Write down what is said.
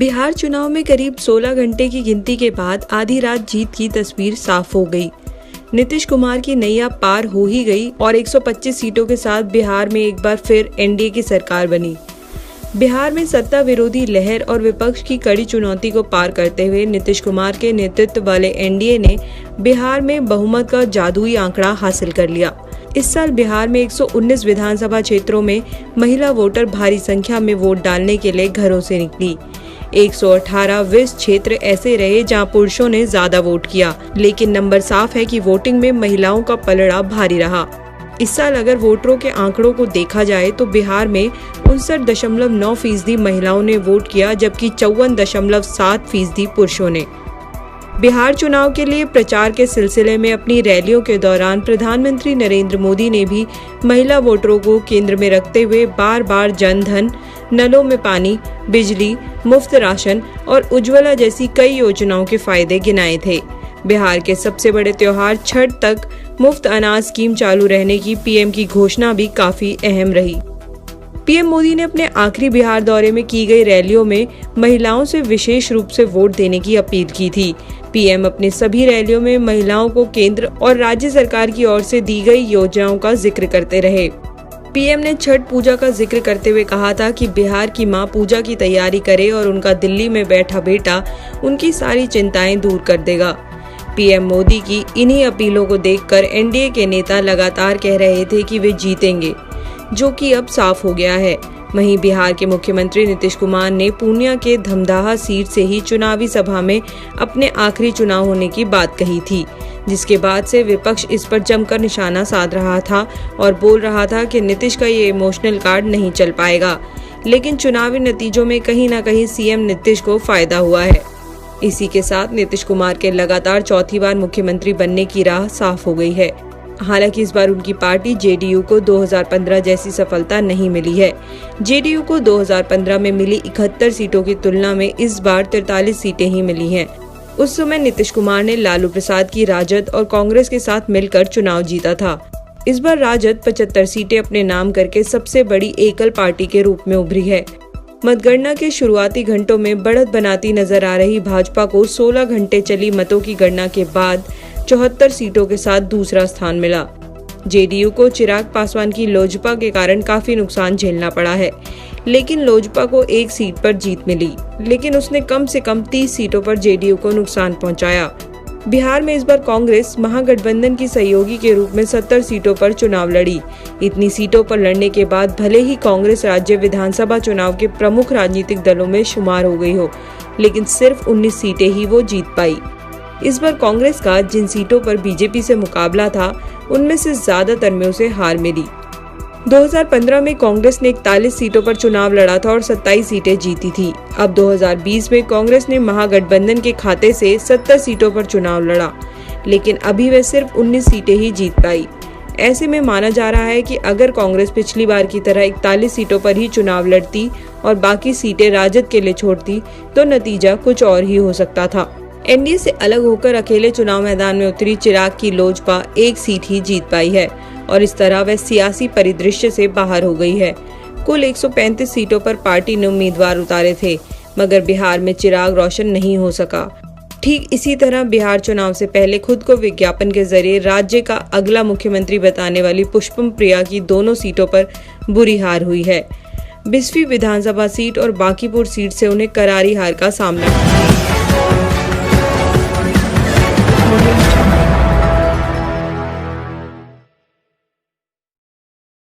बिहार चुनाव में करीब 16 घंटे की गिनती के बाद आधी रात जीत की तस्वीर साफ हो गई। नीतीश कुमार की नैया पार हो ही गई और 125 सीटों के साथ बिहार में एक बार फिर एनडीए की सरकार बनी। बिहार में सत्ता विरोधी लहर और विपक्ष की कड़ी चुनौती को पार करते हुए नीतीश कुमार के नेतृत्व वाले एनडीए ने बिहार में बहुमत का जादुई आंकड़ा हासिल कर लिया। इस साल बिहार में 119 विधानसभा क्षेत्रों में महिला वोटर भारी संख्या में वोट डालने के लिए घरों से निकली। 118 विस क्षेत्र ऐसे रहे जहां पुरुषों ने ज्यादा वोट किया, लेकिन नंबर साफ है कि वोटिंग में महिलाओं का पलड़ा भारी रहा। इस साल अगर वोटरों के आंकड़ों को देखा जाए तो बिहार में 59.9% महिलाओं ने वोट किया, जबकि 54.7% पुरुषों ने। बिहार चुनाव के लिए प्रचार के सिलसिले में अपनी रैलियों के दौरान प्रधानमंत्री नरेंद्र मोदी ने भी महिला वोटरों को केंद्र में रखते हुए बार बार जन धन, नलों में पानी, बिजली, मुफ्त राशन और उज्ज्वला जैसी कई योजनाओं के फायदे गिनाए थे। बिहार के सबसे बड़े त्योहार छठ तक मुफ्त अनाज स्कीम चालू रहने की पीएम की घोषणा भी काफी अहम रही। पीएम मोदी ने अपने आखिरी बिहार दौरे में की गई रैलियों में महिलाओं से विशेष रूप से वोट देने की अपील की थी। पीएम अपने सभी रैलियों में महिलाओं को केंद्र और राज्य सरकार की ओर से दी गई योजनाओं का जिक्र करते रहे। पीएम ने छठ पूजा का जिक्र करते हुए कहा था कि बिहार की मां पूजा की तैयारी करे और उनका दिल्ली में बैठा बेटा उनकी सारी चिंताएं दूर कर देगा। पीएम मोदी की इन्हीं अपीलों को देखकर एनडीए के नेता लगातार कह रहे थे कि वे जीतेंगे, जो कि अब साफ हो गया है। वहीं बिहार के मुख्यमंत्री नीतीश कुमार ने पूर्णिया के धमदाहा सीट से ही चुनावी सभा में अपने आखिरी चुनाव होने की बात कही थी, जिसके बाद से विपक्ष इस पर जमकर निशाना साध रहा था और बोल रहा था कि नीतीश का ये इमोशनल कार्ड नहीं चल पाएगा। लेकिन चुनावी नतीजों में कहीं न कहीं सीएम नीतीश को फायदा हुआ है। इसी के साथ नीतीश कुमार के लगातार चौथी बार मुख्यमंत्री बनने की राह साफ हो गई है। हालांकि इस बार उनकी पार्टी जेडीयू को 2015 जैसी सफलता नहीं मिली है। जेडीयू को 2015 में मिली 71 सीटों की तुलना में इस बार 43 सीटें ही मिली हैं। उस समय नीतीश कुमार ने लालू प्रसाद की राजद और कांग्रेस के साथ मिलकर चुनाव जीता था। इस बार राजद 75 सीटें अपने नाम करके सबसे बड़ी एकल पार्टी के रूप में उभरी है। मतगणना के शुरुआती घंटों में बढ़त बनाती नजर आ रही भाजपा को 16 घंटे चली मतों की गणना के बाद 74 सीटों के साथ दूसरा स्थान मिला। जेडीयू को चिराग पासवान की लोजपा के कारण काफी नुकसान झेलना पड़ा है, लेकिन लोजपा को एक सीट पर जीत मिली, लेकिन उसने कम से कम 30 सीटों पर जेडीयू को नुकसान पहुंचाया। बिहार में इस बार कांग्रेस महागठबंधन की सहयोगी के रूप में 70 सीटों पर चुनाव लड़ी। इतनी सीटों पर लड़ने के बाद भले ही कांग्रेस राज्य विधानसभा चुनाव के प्रमुख राजनीतिक दलों में शुमार हो गई हो, लेकिन सिर्फ 19 सीटें ही वो जीत पाई। इस बार कांग्रेस का जिन सीटों पर बीजेपी से मुकाबला था, उनमें से ज्यादातर में उसे हार मिली। 2015 में कांग्रेस ने 41 सीटों पर चुनाव लड़ा था और 27 सीटें जीती थी। अब 2020 में कांग्रेस ने महागठबंधन के खाते से 70 सीटों पर चुनाव लड़ा, लेकिन अभी वह सिर्फ 19 सीटें ही जीत पाई। ऐसे में माना जा रहा है कि अगर कांग्रेस पिछली बार की तरह 41 सीटों पर ही चुनाव लड़ती और बाकी सीटें राजद के लिए छोड़ती, तो नतीजा कुछ और ही हो सकता था। एनडीए से अलग होकर अकेले चुनाव मैदान में उतरी चिराग की लोजपा एक सीट ही जीत पाई है और इस तरह वह सियासी परिदृश्य से बाहर हो गई है। कुल 135 सीटों पर पार्टी ने उम्मीदवार उतारे थे, मगर बिहार में चिराग रोशन नहीं हो सका। ठीक इसी तरह बिहार चुनाव से पहले खुद को विज्ञापन के जरिए राज्य का अगला मुख्यमंत्री बताने वाली पुष्पम प्रिया की दोनों सीटों पर बुरी हार हुई है। 20वीं विधानसभा सीट और बांकीपुर सीट से उन्हें करारी हार का सामना